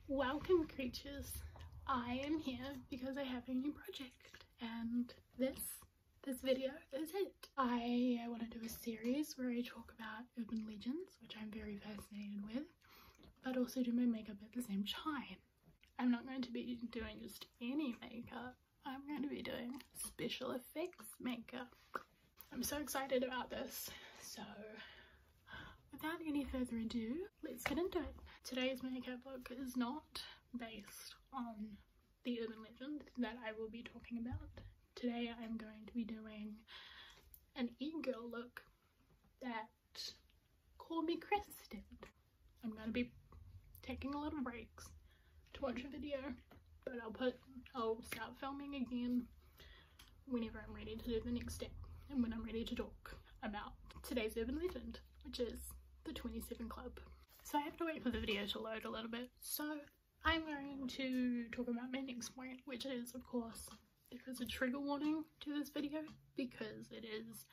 Welcome creatures, I am here because I have a new project and this video is it. I want to do a series where I talk about urban legends, which I'm very fascinated with, but also do my makeup at the same time. I'm not going to be doing just any makeup, I'm going to be doing special effects makeup. I'm so excited about this, so without any further ado, let's get into it. Today's makeup look is not based on the urban legend that I will be talking about. Today I'm going to be doing an e-girl look that Call Me Chris did. I'm going to be taking a little breaks to watch a video, but I'll start filming again whenever I'm ready to do the next step and when I'm ready to talk about today's urban legend, which is the 27 Club. So I have to wait for the video to load a little bit, so I'm going to talk about my next point, which is, of course, there is a trigger warning to this video because it is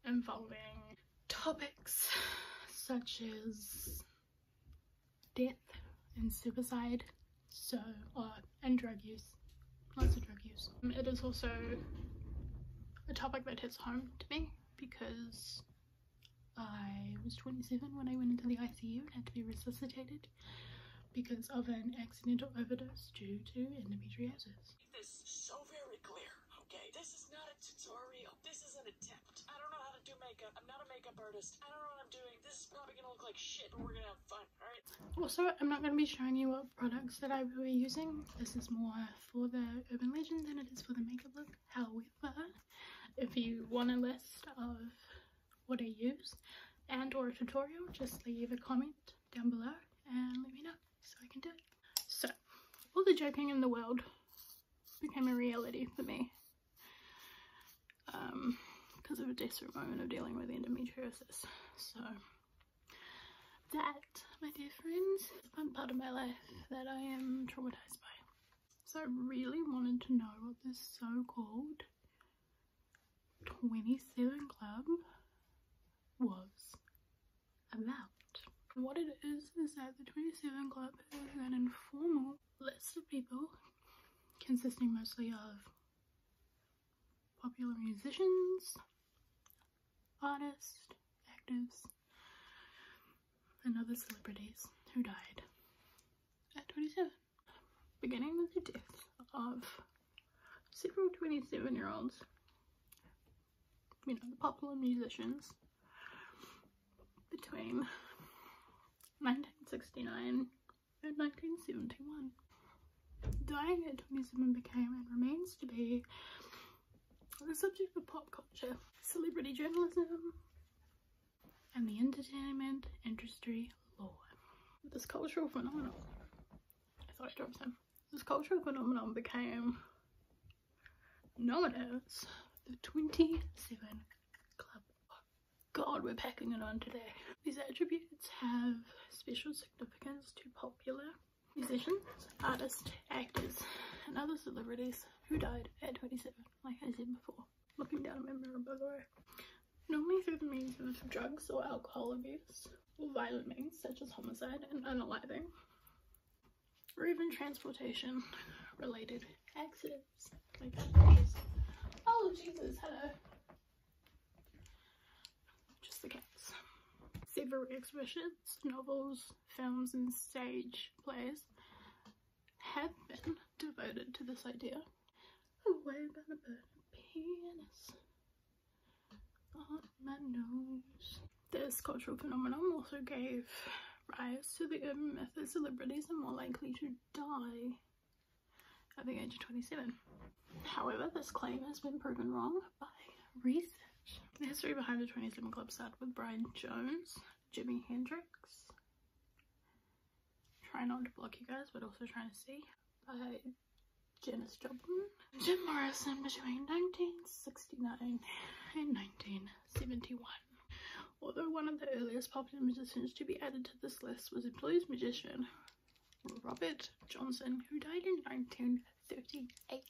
involving topics such as death and suicide, and drug use, lots of drug use. It is also a topic that hits home to me because I was 27 when I went into the ICU and had to be resuscitated because of an accidental overdose due to endometriosis. This is so very clear, okay? This is not a tutorial. This is an attempt. I don't know how to do makeup. I'm not a makeup artist. I don't know what I'm doing. This is probably gonna look like shit, but we're gonna have fun, alright? Also, I'm not going to be showing you what products that I will be using. This is more for the urban legend than it is for the makeup look. However, if you want a list of what I use and or a tutorial, just leave a comment down below and let me know so I can do it. So, all the joking in the world became a reality for me because of a desperate moment of dealing with endometriosis. So that, my dear friends, is one part of my life that I am traumatized by. So I really wanted to know what this so-called 27 Club was about. What it is that the 27 Club is an informal list of people consisting mostly of popular musicians, artists, actors, and other celebrities who died at 27, beginning with the deaths of several 27-year-olds, you know, the popular musicians between 1969 and 1971. Dying at 27 became and remains to be the subject of pop culture, celebrity journalism, and the entertainment industry lore. This cultural phenomenon, I thought I dropped some. This cultural phenomenon became known as the 27 Club. Oh God, we're packing it on today. These attributes have special significance to popular musicians, artists, actors, and other celebrities who died at 27, like I said before. Looking down at my mirror, by the way. Normally through the means of drugs or alcohol abuse, or violent means such as homicide and unaliving, or even transportation related accidents like that. Oh Jesus, hello. Just the cats. Several exhibitions, novels, films and stage plays have been devoted to this idea. Oh, I'm gonna burn a penis on my nose. This cultural phenomenon also gave rise to the urban myth that celebrities are more likely to die at the age of 27. However, this claim has been proven wrong by research. The history behind the 27 Club started with Brian Jones, Jimi Hendrix, try not to block you guys but also trying to see, by Janis Joplin, Jim Morrison between 1969 and 1971. Although one of the earliest popular musicians to be added to this list was a blues musician, Robert Johnson, who died in 1938.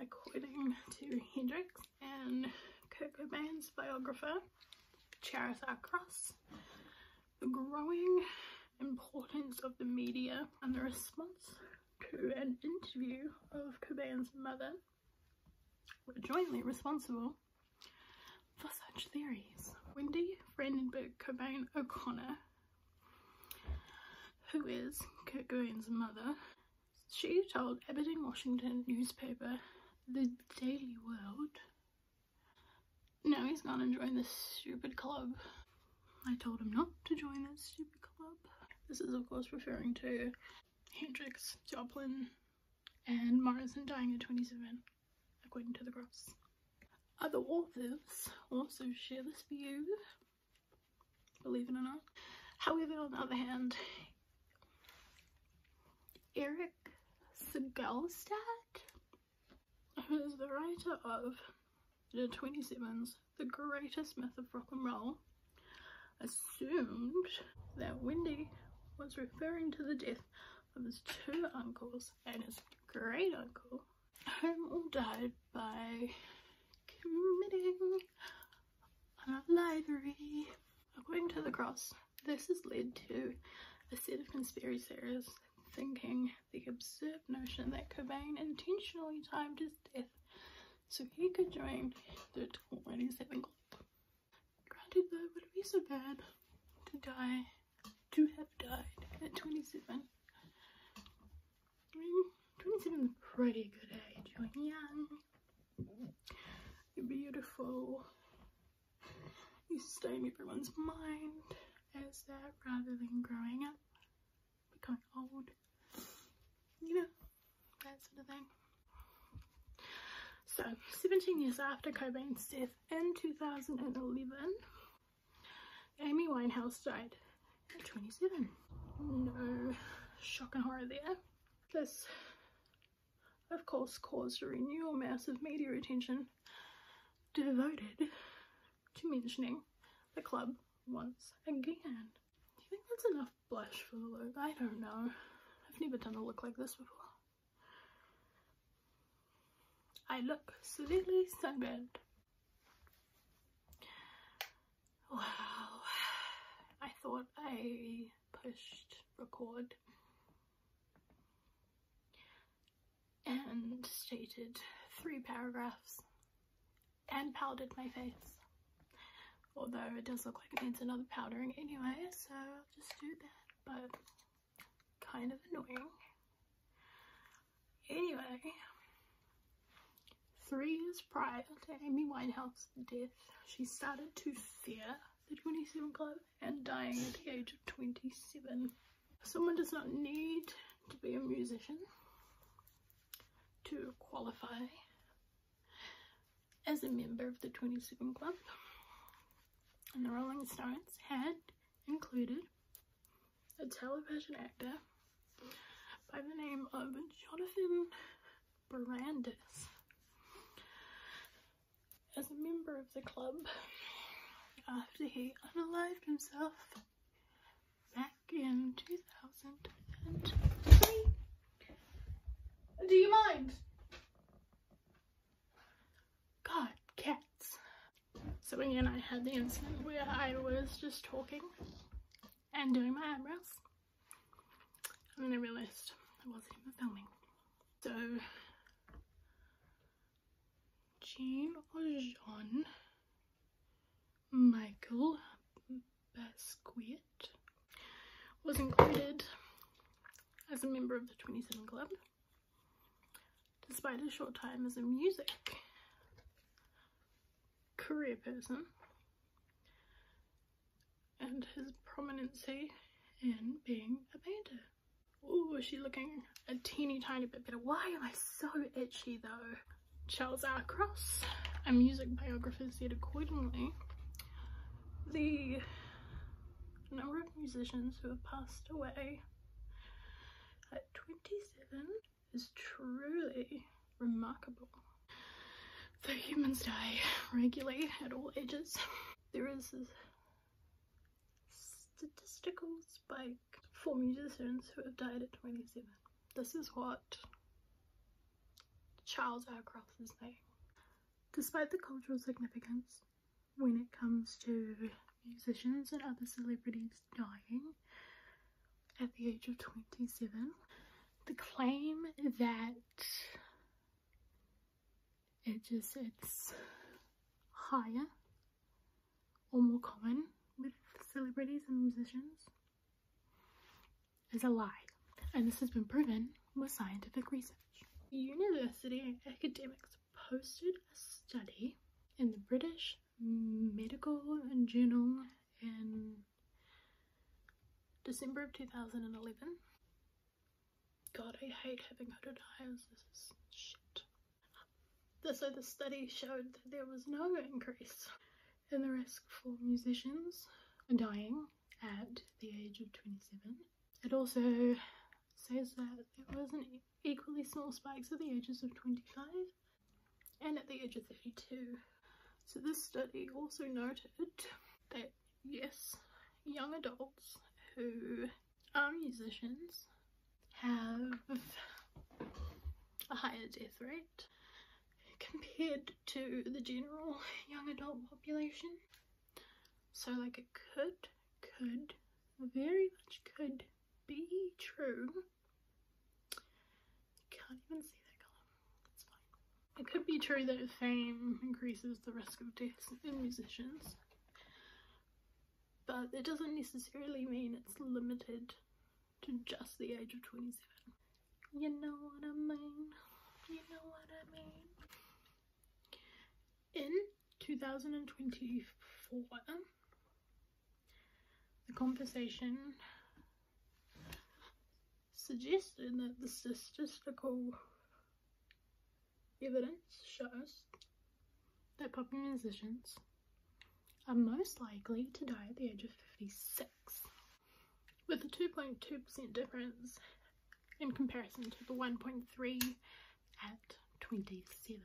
According to Hendrix and Kurt Cobain's biographer, Charis R. Cross, the growing importance of the media and the response to an interview of Cobain's mother were jointly responsible for such theories. Wendy Vredenburg Cobain O'Connor, who is Kurt Cobain's mother, she told Aberdeen, Washington newspaper The Daily World, "Now he's gonna join this stupid club. I told him not to join that stupid club." This is of course referring to Hendrix, Joplin and Morrison dying at 27, according to The Cross. Other authors also share this view, believe it or not. However, on the other hand, Eric Segalstad, who is the writer of The 27's The Greatest Myth of Rock and Roll, assumed that Wendy was referring to the death of his two uncles and his great uncle, whom all died by committing unlivery. According to The Cross, this has led to a set of conspiracy theorists thinking the absurd notion that Cobain intentionally timed his death so he could join the 27 Club. Granted though, would it be so bad to have died at 27? I mean, 27 is a pretty good age. You're young, you're beautiful, you stay in everyone's mind as that rather than growing up, becoming old, you know, that sort of thing. So, 17 years after Cobain's death in 2011, Amy Winehouse died at 27. No shock and horror there. This, of course, caused a renewal massive media attention devoted to mentioning the club once again. Do you think that's enough blush for the look? I don't know. I've never done a look like this before. I look slightly sunburned. Wow. I thought I pushed record and stated 3 paragraphs and powdered my face. Although it does look like it needs another powdering anyway, so I'll just do that, but kind of annoying. Anyway, 3 years prior to Amy Winehouse's death, she started to fear the 27 Club and dying at the age of 27. Someone does not need to be a musician to qualify as a member of the 27 Club. And the Rolling Stones had included a television actor by the name of Jonathan Brandis as a member of the club after he unalived himself back in 2003. Do you mind? God, cats. So again, I had the incident where I was just talking and doing my eyebrows, and then I realised I wasn't even filming. So, Jean or Jean Michael Basquiat was included as a member of the 27 Club, despite a short time as a music career person and his prominency in being a painter. Oh, is she looking a teeny tiny bit better? Why am I so itchy though? Charles R. Cross, a music biographer, said accordingly, the number of musicians who have passed away at 27 is truly remarkable. Though humans die regularly at all ages, there is a statistical spike for musicians who have died at 27. This is what Charles R. Cross is saying. Despite the cultural significance when it comes to musicians and other celebrities dying, at the age of 27. The claim that it's higher or more common with celebrities and musicians is a lie, and this has been proven with scientific research. University academics posted a study in the British Medical Journal in December of 2011. God, I hate having hooded eyes, this is shit. So the study showed that there was no increase in the risk for musicians dying at the age of 27. It also says that there was an equally small spikes at the ages of 25 and at the age of 32. So this study also noted that yes, young adults who are musicians have a higher death rate compared to the general young adult population. So like it could, very much could be true. Can't even see that colour, it's fine. It could be true that fame increases the risk of death in musicians, but it doesn't necessarily mean it's limited to just the age of 27. You know what I mean? You know what I mean? In 2024, the conversation suggested that the statistical evidence shows that popular musicians are most likely to die at the age of 56, with a 2.2% difference in comparison to the 1.3 at 27.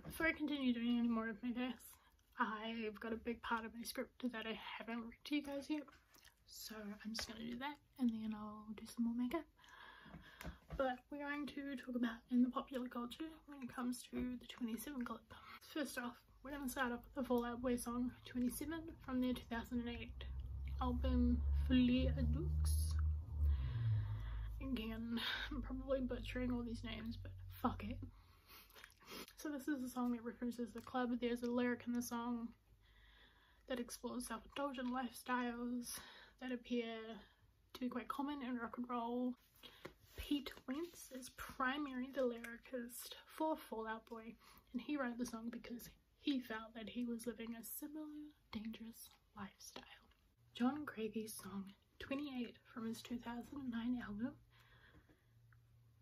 Before I continue doing any more of my this, I've got a big part of my script that I haven't read to you guys yet, so I'm just going to do that and then I'll do some more makeup. But we're going to talk about in the popular culture when it comes to the 27 Club. First off, we're going to start off with the Fall Out Boy song 27 from their 2008 album Folie à Deux. Again, I'm probably butchering all these names, but fuck it. So this is a song that references the club. There's a lyric in the song that explores self-indulgent lifestyles that appear to be quite common in rock and roll. Pete Wentz is primarily the lyricist for Fall Out Boy, and he wrote the song because he felt that he was living a similar dangerous lifestyle. John Craigie's song 28 from his 2009 album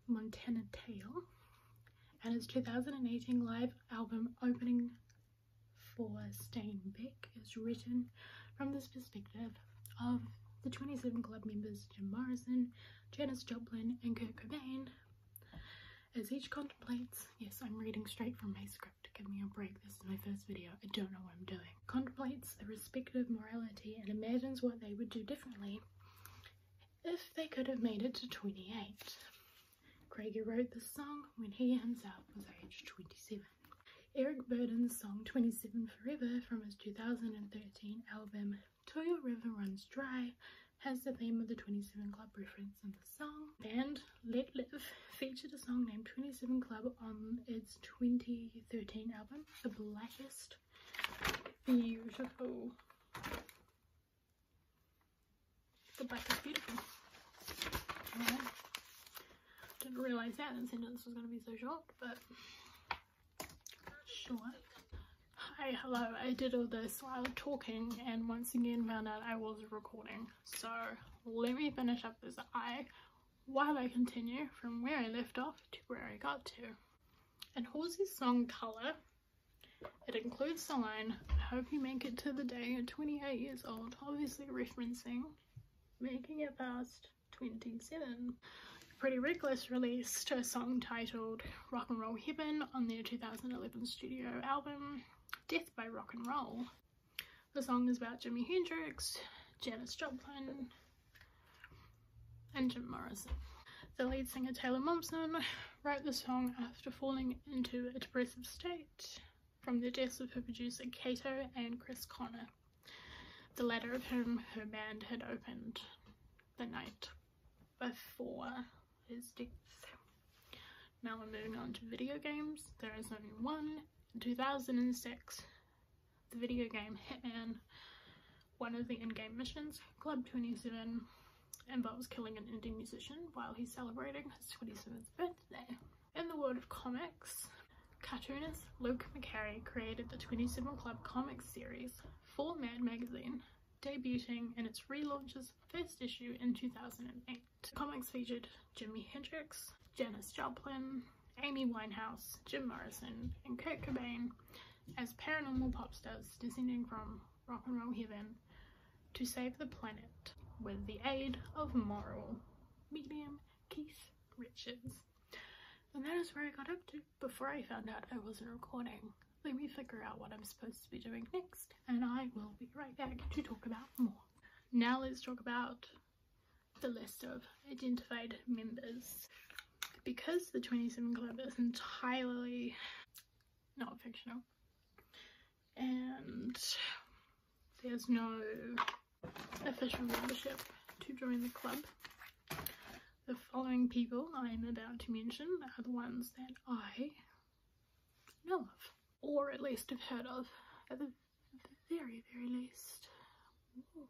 Montana Tale and his 2018 live album Opening for Steinbeck is written from this perspective of the 27 Club members Jim Morrison, Janis Joplin and Kurt Cobain, as each contemplates, yes, I'm reading straight from my script, give me a break, this is my first video, I don't know what I'm doing, contemplates their respective morality and imagines what they would do differently if they could have made it to 28. Craigie wrote this song when he himself was aged 27. Eric Burdon's song 27 Forever from his 2013 album Till Your River Runs Dry has the theme of the 27 Club reference in the song. Band Let Live featured a song named 27 Club on its 2013 album The Blackest Beautiful. The Blackest Beautiful. Yeah. Didn't realise that sentence was going to be so short, but sure. Hi, hello, I did all this while talking and once again found out I was recording. So let me finish up this eye while I continue from where I left off to where I got to. In Halsey's song Colour, it includes the line, I hope you make it to the day you're 28 years old, obviously referencing making it past 27. Pretty Reckless released a song titled Rock and Roll Heaven on their 2011 studio album Death by Rock and Roll. The song is about Jimi Hendrix, Janis Joplin and Jim Morrison. The lead singer Taylor Momsen wrote the song after falling into a depressive state from the deaths of her producer Kato and Chris Connor, the latter of whom her band had opened the night before his death. Now we're moving on to video games. There is only one. In 2006, the video game Hitman, one of the in-game missions, Club 27, involves killing an indie musician while he's celebrating his 27th birthday. In the world of comics, cartoonist Luke McCary created the 27 Club comics series for Mad Magazine, debuting in its relaunch's first issue in 2008. The comics featured Jimi Hendrix, Janis Joplin, Amy Winehouse, Jim Morrison, and Kurt Cobain as paranormal pop stars descending from rock and roll heaven to save the planet with the aid of moral medium Keith Richards. And that is where I got up to before I found out I wasn't recording. Let me figure out what I'm supposed to be doing next, and I will be right back to talk about more. Now let's talk about the list of identified members. Because the 27 Club is entirely not fictional, and there's no official membership to join the club, the following people I'm about to mention are the ones that I know of, or at least have heard of, at the very, very least. Ooh, damn.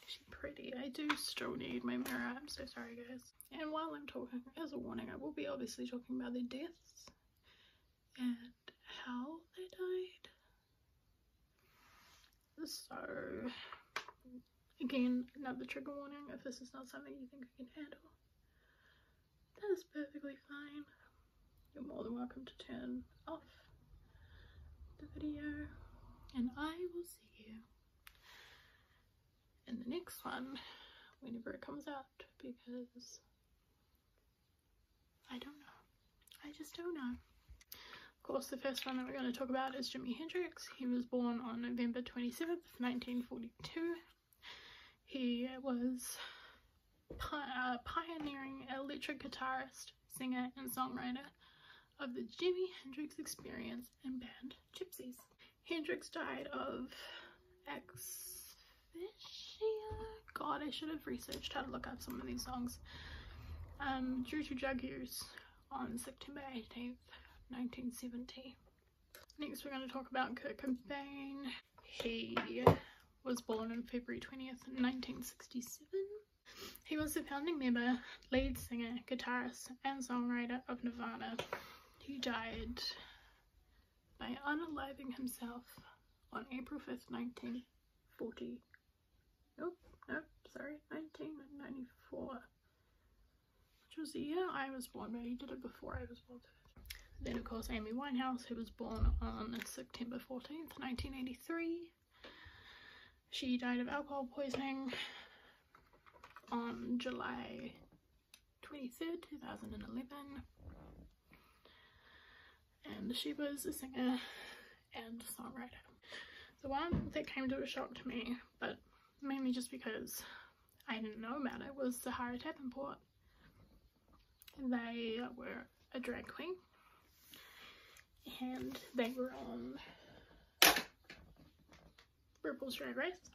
Is she pretty? I do still need my mirror, I'm so sorry guys. And while I'm talking, as a warning, I will be obviously talking about their deaths and how they died. So, again, another trigger warning if this is not something you think I can handle. That is perfectly fine. You're more than welcome to turn off the video, and I will see you in the next one whenever it comes out, because I don't know. I just don't know. Of course, the first one that we're going to talk about is Jimi Hendrix. He was born on November 27th, 1942. He was a pioneering electric guitarist, singer, and songwriter of the Jimi Hendrix Experience and band Gypsies. Hendrix died of asphyxia. God, I should have researched how to look up some of these songs. Due to drug use on September 18th, 1970. Next we're going to talk about Kurt Cobain. He was born on February 20th, 1967. He was the founding member, lead singer, guitarist, and songwriter of Nirvana. He died by unaliving himself on April 5th, 1994. 1994. Which was the year I was born, but he did it before I was born. Then of course Amy Winehouse, who was born on September 14th, 1983. She died of alcohol poisoning on July 23rd, 2011. And she was a singer and songwriter. The one that came to a shock to me, but mainly just because I didn't know about it, was Sahara Davenport. They were a drag queen, and they were on RuPaul's Drag Race,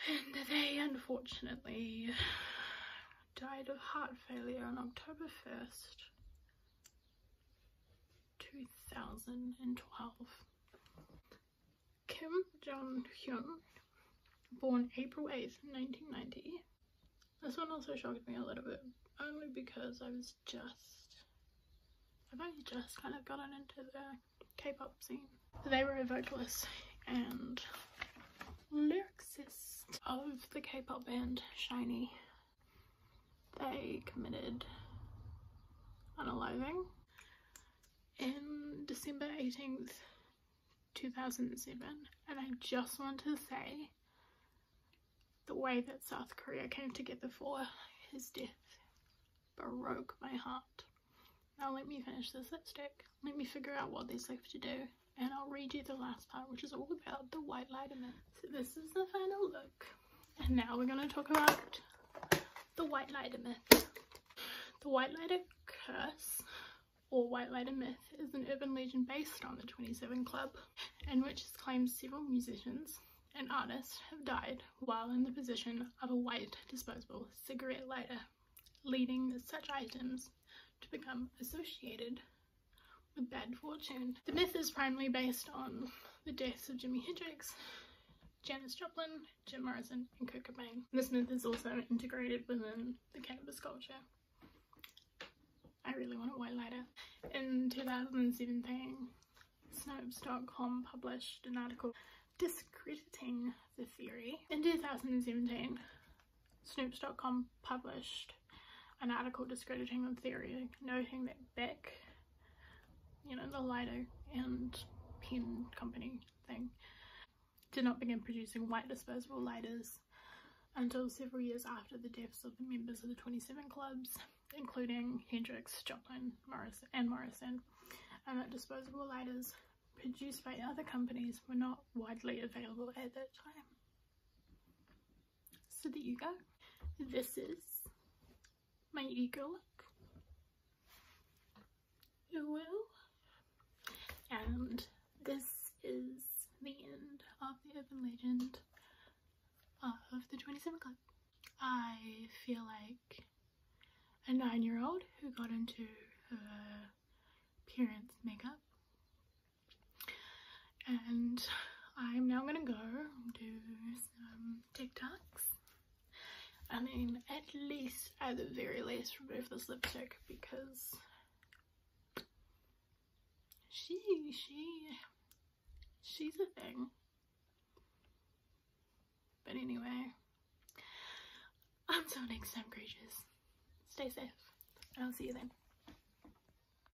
and they unfortunately died of heart failure on October 1st, 2012. Kim Jong-hyun, born April 8th, 1990. This one also shocked me a little bit, only because I've only just kind of gotten into the K-pop scene. They were a vocalist and lyricist of the K-pop band SHINee. They committed unaliving in December 18th, 2007, and I just want to say the way that South Korea came together for his death broke my heart. Now let me finish this lipstick, let me figure out what there's left to do, and I'll read you the last part, which is all about the white lighter myth. So this is the final look, and now we're going to talk about the white lighter myth. The white lighter curse, or white lighter myth, is an urban legend based on the 27 Club, in which is claimed several musicians an artist, have died while in the possession of a white disposable cigarette lighter, leading such items to become associated with bad fortune. The myth is primarily based on the deaths of Jimi Hendrix, Janis Joplin, Jim Morrison, and Kurt Cobain. This myth is also integrated within the cannabis culture. I really want a white lighter. In 2017, Snopes.com published an article discrediting the theory. In 2017, Snopes.com published an article discrediting the theory, noting that Beck, you know, the lighter and pen company thing, did not begin producing white disposable lighters until several years after the deaths of the members of the 27 Clubs, including Hendrix, Joplin, Morrison, and that disposable lighters produced by other companies were not widely available at that time. So there you go. This is my ego look. You will. And this is the end of the urban legend of the 27 Club. I feel like a 9-year-old who got into her parents' makeup, and I'm now gonna go do some TikToks. I mean, at the very least, remove this lipstick because she's a thing. But anyway, until next time, creatures, stay safe, and I'll see you then.